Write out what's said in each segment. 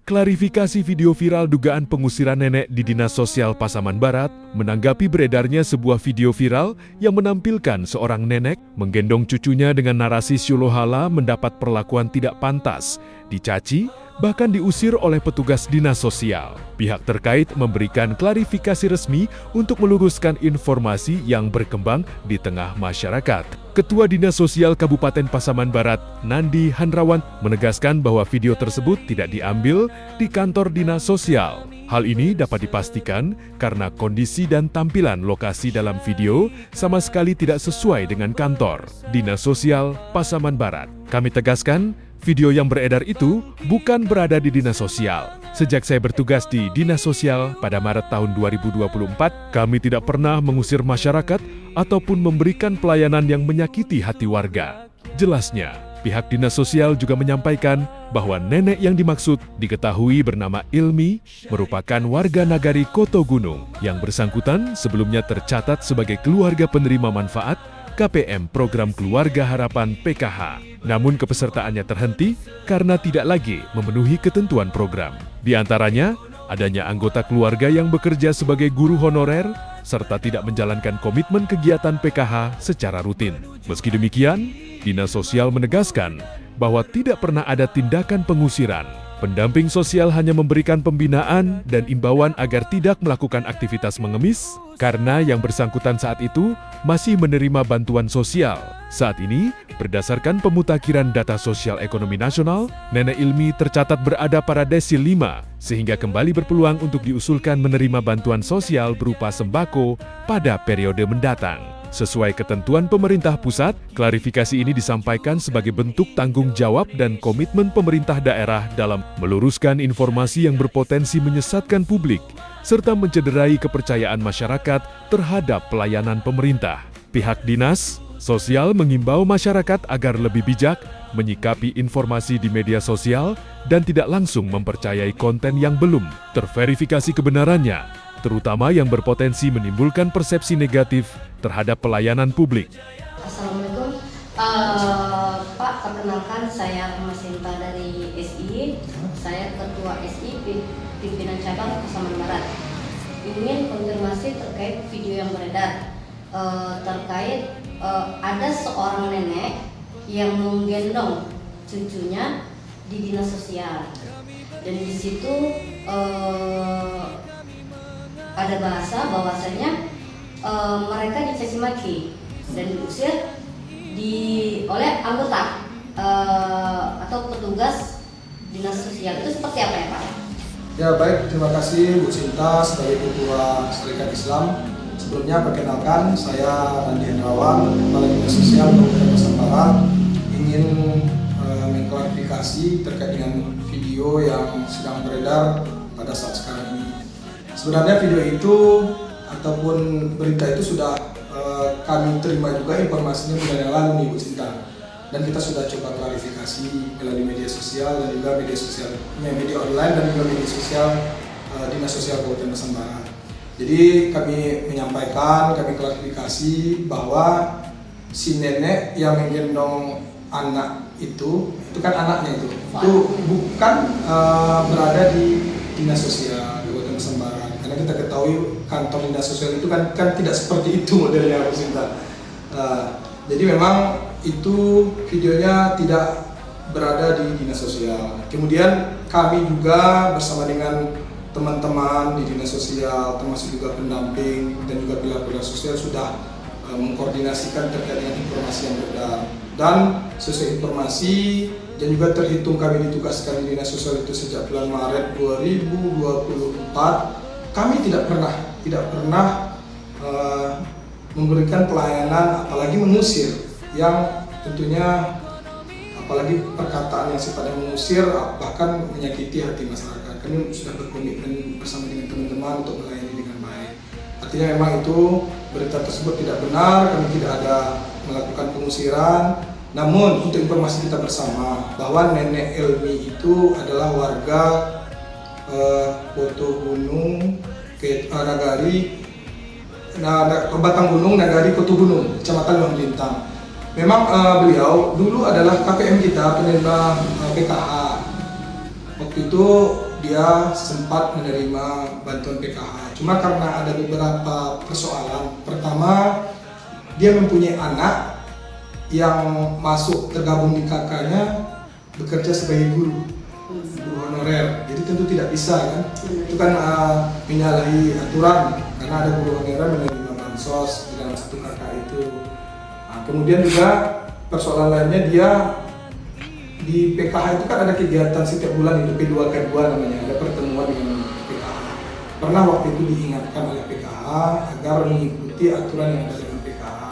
Klarifikasi video viral dugaan pengusiran nenek di Dinas Sosial Pasaman Barat menanggapi beredarnya sebuah video viral yang menampilkan seorang nenek menggendong cucunya dengan narasi Syulohala mendapat perlakuan tidak pantas, dicaci, bahkan diusir oleh petugas dinas sosial. Pihak terkait memberikan klarifikasi resmi untuk meluruskan informasi yang berkembang di tengah masyarakat. Ketua Dinas Sosial Kabupaten Pasaman Barat, Nandi Handrawan, menegaskan bahwa video tersebut tidak diambil di kantor dinas sosial. Hal ini dapat dipastikan karena kondisi dan tampilan lokasi dalam video sama sekali tidak sesuai dengan kantor Dinas Sosial Pasaman Barat. Kami tegaskan, video yang beredar itu bukan berada di dinas sosial. Sejak saya bertugas di Dinas Sosial pada Maret tahun 2024, kami tidak pernah mengusir masyarakat ataupun memberikan pelayanan yang menyakiti hati warga. Jelasnya, pihak Dinas Sosial juga menyampaikan bahwa nenek yang dimaksud diketahui bernama Ilmi merupakan warga nagari Koto Gunung yang bersangkutan sebelumnya tercatat sebagai keluarga penerima manfaat KPM Program Keluarga Harapan PKH. Namun kepesertaannya terhenti karena tidak lagi memenuhi ketentuan program. Di antaranya, adanya anggota keluarga yang bekerja sebagai guru honorer serta tidak menjalankan komitmen kegiatan PKH secara rutin. Meski demikian, Dinas Sosial menegaskan bahwa tidak pernah ada tindakan pengusiran. Pendamping sosial hanya memberikan pembinaan dan imbauan agar tidak melakukan aktivitas mengemis karena yang bersangkutan saat itu masih menerima bantuan sosial. Saat ini, berdasarkan pemutakhiran data sosial ekonomi nasional, Nenek Ilmi tercatat berada pada desil 5 sehingga kembali berpeluang untuk diusulkan menerima bantuan sosial berupa sembako pada periode mendatang. Sesuai ketentuan pemerintah pusat, klarifikasi ini disampaikan sebagai bentuk tanggung jawab dan komitmen pemerintah daerah dalam meluruskan informasi yang berpotensi menyesatkan publik, serta mencederai kepercayaan masyarakat terhadap pelayanan pemerintah. Pihak Dinas Sosial mengimbau masyarakat agar lebih bijak menyikapi informasi di media sosial dan tidak langsung mempercayai konten yang belum terverifikasi kebenarannya, terutama yang berpotensi menimbulkan persepsi negatif terhadap pelayanan publik. Assalamualaikum, Pak, perkenalkan saya Mas Sinta dari SI. Saya Ketua SI Pimpinan Cabang Pasaman Barat. Ingin konfirmasi terkait video yang beredar terkait ada seorang nenek yang menggendong cucunya di dinas sosial, dan di situ ada bahasa bahwasanya mereka dicaci maki dan diusir oleh anggota atau petugas dinas sosial. Itu seperti apa ya, Pak? Ya baik, terima kasih Bu Sinta sebagai Ketua Serikat Islam. Sebelumnya perkenalkan, saya Nandi Handrawan, Kepala Dinas Sosial Kabupaten Pasaman Barat, ingin mengklarifikasi terkait dengan video yang sedang beredar pada saat sekarang ini. Sebenarnya video itu ataupun berita itu sudah kami terima juga informasinya bulan yang lalu nih Bu Sinta, dan kita sudah coba klarifikasi melalui media sosial dan juga media online dan juga media sosial Dinas Sosial Kabupaten Pasaman Barat. Jadi kami menyampaikan, kami klarifikasi bahwa si nenek yang menggendong anak itu kan anaknya itu bukan berada di Dinas Sosial Kabupaten Pasaman Barat. Karena kita ketahui kantor Dinas Sosial itu kan tidak seperti itu modelnya, Bu Sinta. Jadi memang itu videonya tidak berada di Dinas Sosial. Kemudian kami juga bersama dengan teman-teman di Dinas Sosial, termasuk juga pendamping dan juga pilar-pilar sosial sudah mengkoordinasikan terkait dengan informasi yang beredar. Dan sesuai informasi dan juga terhitung kami ditugaskan di Dinas Sosial itu sejak bulan Maret 2024, kami tidak pernah memberikan pelayanan, apalagi mengusir, yang tentunya apalagi perkataan yang sifatnya mengusir bahkan menyakiti hati masyarakat. Kami sudah berkomitmen bersama dengan teman-teman untuk melayani dengan baik. Artinya memang itu berita tersebut tidak benar, kami tidak ada melakukan pengusiran. Namun untuk informasi kita bersama bahwa Nenek Ilmi itu adalah warga Koto Gunung, Nagari, Batang Gunung, Nagari, Koto Gunung, Kecamatan Luang Lintang. Memang beliau dulu adalah KPM kita, penerima PKH. Waktu itu dia sempat menerima bantuan PKH. Cuma karena ada beberapa persoalan. Pertama, dia mempunyai anak yang masuk tergabung di KK-nya bekerja sebagai guru honorer. Jadi tentu tidak bisa kan. Itu kan menyalahi aturan karena ada guru honorer menerima bansos di dalam satu KK itu. Kemudian juga persoalan lainnya, dia di PKH itu kan ada kegiatan setiap bulan, itu P2K2 namanya, ada pertemuan dengan PKH. Pernah waktu itu diingatkan oleh PKH agar mengikuti aturan yang ada dengan PKH,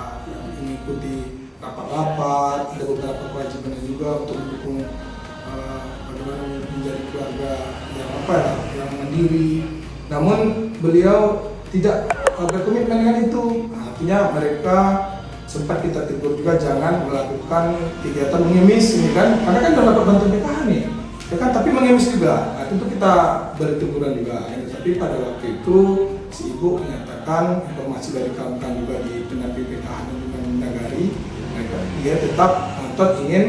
mengikuti rapat-rapat, ada beberapa kewajiban juga untuk mendukung bagaimana menjadi keluarga yang mandiri. Namun beliau tidak berkomitmen dengan itu. Artinya mereka sempat kita tegur juga jangan melakukan kegiatan mengemis ini kan, karena kan sudah dapat bantuan PKH nih, ya kan, tapi mengemis juga. Nah, tentu kita beri teguran juga. Tapi pada waktu itu si ibu menyatakan informasi dari kawan-kawan juga di pendamping PKH dan juga Nagari, dia tetap ngotot ingin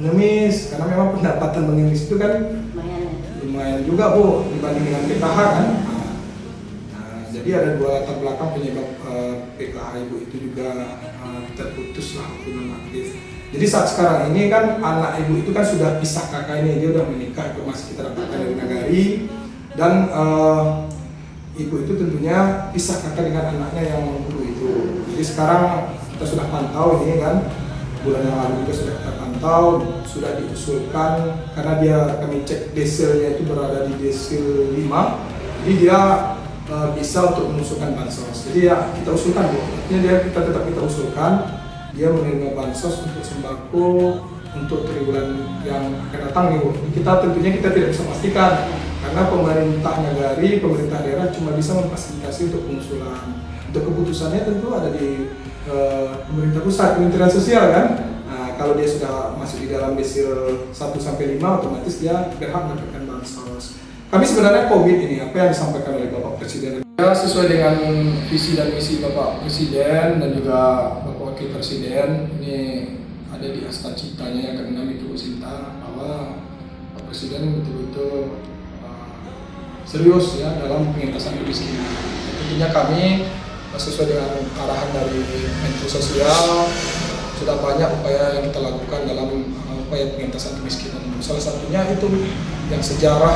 mengemis karena memang pendapatan mengemis itu kan lumayan juga Bu dibanding dengan PKH kan. Jadi ada dua latar belakang penyebab PKH ibu itu juga terputuslah hubungan aktif. Jadi saat sekarang ini kan anak ibu itu kan sudah pisah kakak ini, dia udah menikah, informasi kita dapatkan dari Nagari, dan ibu itu tentunya pisah kakak dengan anaknya yang dulu itu. Jadi sekarang kita sudah pantau ini kan, bulan yang lalu juga sudah kita pantau, sudah diusulkan karena kami cek desilnya itu berada di desil 5, jadi dia bisa untuk mengusulkan bansos. Jadi ya kita usulkan Bu, artinya kita tetap usulkan dia menerima bansos untuk sembako untuk triwulan yang akan datang nih Bu. Kita tentunya kita tidak bisa pastikan karena pemerintah Nagari, pemerintah daerah cuma bisa memfasilitasi untuk pengusulan. Untuk keputusannya tentu ada di pemerintah pusat, Kementerian Sosial kan. Nah, kalau dia sudah masuk di dalam desil 1-5 otomatis dia berhak mendapatkan bansos. Kami sebenarnya komit ini apa yang disampaikan oleh Bapak Presiden. Ya, sesuai dengan visi dan misi Bapak Presiden dan juga Bapak Wakil Presiden, ini ada di asta citanya yang ke-6 itu Sinta, bahwa Bapak Presiden betul-betul serius ya dalam pengentasan kemiskinan. Tentunya kami sesuai dengan arahan dari Menteri Sosial sudah banyak upaya yang kita lakukan dalam upaya pengentasan kemiskinan. Salah satunya itu yang sejarah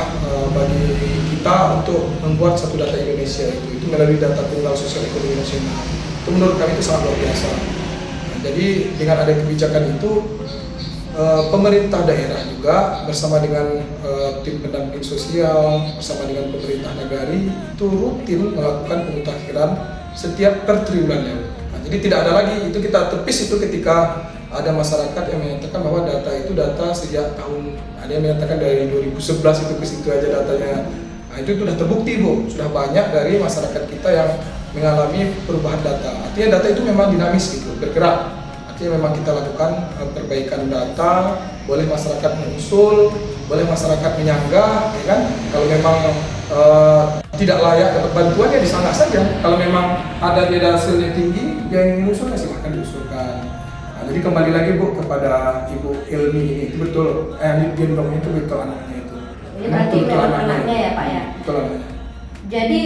bagi kita untuk membuat satu data Indonesia itu melalui data tunggal sosial ekonomi nasional. Itu menurut kami itu sangat luar biasa. Nah, jadi dengan ada kebijakan itu pemerintah daerah juga bersama dengan tim pendamping sosial bersama dengan pemerintah Nagari itu rutin melakukan pemutakhiran setiap per triwulannya. Nah, jadi tidak ada lagi itu kita tepis itu ketika ada masyarakat yang menyatakan bahwa data itu data sejak tahun, ada yang menyatakan dari 2011 itu ke situ aja datanya. Nah, itu sudah terbukti Bu, sudah banyak dari masyarakat kita yang mengalami perubahan data. Artinya data itu memang dinamis gitu, bergerak. Artinya memang kita lakukan perbaikan data, boleh masyarakat mengusul, boleh masyarakat menyanggah, ya kan? Kalau memang tidak layak dapat bantuan ya disanggah saja. Kalau memang ada dia hasilnya tinggi, yang mengusulnya silahkan diusulkan. Jadi kembali lagi Bu kepada Ibu Ilmi ini, itu betul, yang gendong itu betul anaknya itu. Ini berarti memang anaknya ya Pak ya? Betul anaknya. Jadi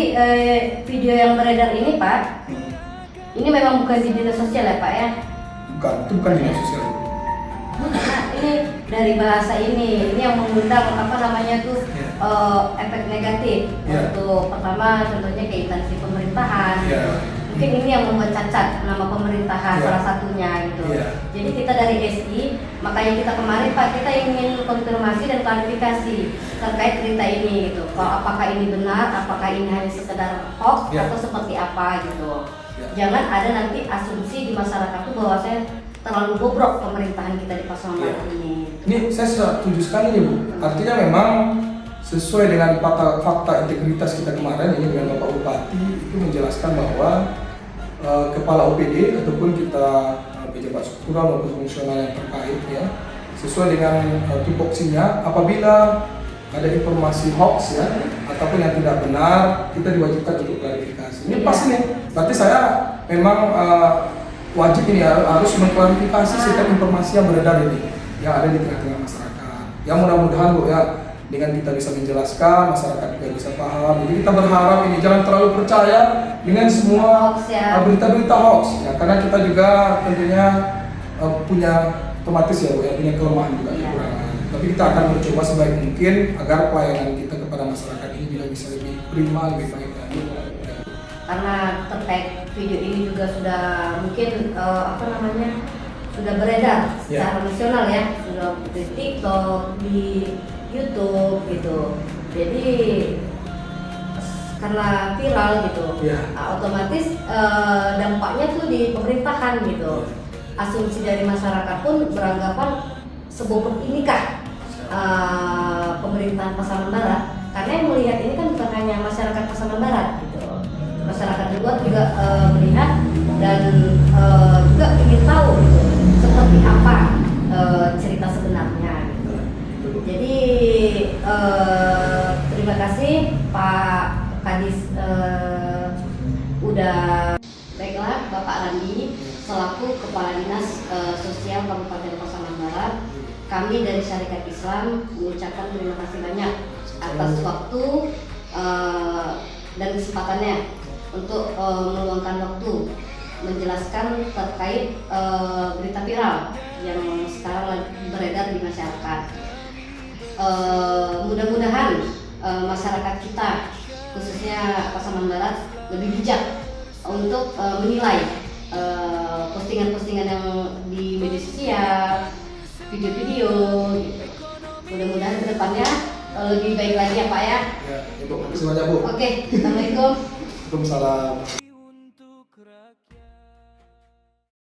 video yang beredar ini Pak, ini memang bukan di dinas sosial ya Pak ya? Bukan, itu bukan dinas sosial. Karena ini dari bahasa ini yang mengundang apa namanya tuh efek negatif. Untuk pertama tentunya ke instansi pemerintahan. Mungkin ini yang membuat cacat nama pemerintahan salah satunya gitu. Jadi kita dari SI, makanya kita kemarin Pak kita ingin konfirmasi dan klarifikasi terkait berita ini gitu. Kalau apakah ini benar, apakah ini hanya sekedar hoax atau seperti apa gitu. Jangan ada nanti asumsi di masyarakat itu bahwa saya terlalu bobrok pemerintahan kita di Pasaman Barat ini. Ini saya setuju sekali nih Bu. Artinya memang sesuai dengan fakta integritas kita kemarin ini dengan Bapak Bupati itu menjelaskan bahwa kepala OPD ataupun kita pejabat struktural maupun fungsional yang terkait ya sesuai dengan tupoksinya apabila ada informasi hoax ya ataupun yang tidak benar kita diwajibkan untuk klarifikasi. Ini pasti nih. Berarti saya memang wajib ini harus mengklarifikasi setiap informasi yang beredar ini yang ada di tengah-tengah masyarakat. Yang mudah-mudahan Bu ya dengan kita bisa menjelaskan, masyarakat juga bisa paham. Jadi kita berharap ini jangan terlalu percaya dengan semua Hoax ya. berita-berita hoax ya, karena kita juga tentunya punya otomatis ya Bu, ya, punya kelemahan juga Iya. kekurangan. Tapi kita akan mencoba sebaik mungkin agar pelayanan kita kepada masyarakat ini juga bisa lebih prima, lebih baik lagi. Karena terkait video ini juga sudah mungkin sudah beredar secara nasional ya, sudah di TikTok, di YouTube gitu. Jadi karena viral gitu, otomatis dampaknya tuh di pemerintahan gitu. Asumsi dari masyarakat pun beranggapan seburuk inikah pemerintahan Pasaman Barat, karena yang melihat ini kan bukan hanya masyarakat Pasaman Barat gitu, masyarakat luar juga melihat dan juga ingin tahu gitu, seperti apa cerita sebenarnya gitu. Jadi terima kasih Pak Kadis udah. Baiklah, Bapak Randi selaku Kepala Dinas Sosial Kabupaten Pasaman Barat, kami dari Syarikat Islam mengucapkan terima kasih banyak atas waktu dan kesempatannya untuk meluangkan waktu menjelaskan terkait berita viral yang sekarang lagi beredar di masyarakat. Mudah-mudahan masyarakat kita khususnya Pasaman Barat lebih bijak untuk menilai postingan-postingan yang di media sosial, video-video gitu. Mudah-mudahan kedepannya lebih baik lagi ya Pak ya. Ya, Ibu, terima kasih banyak Bu. Oke, Assalamualaikum. Waalaikumsalam.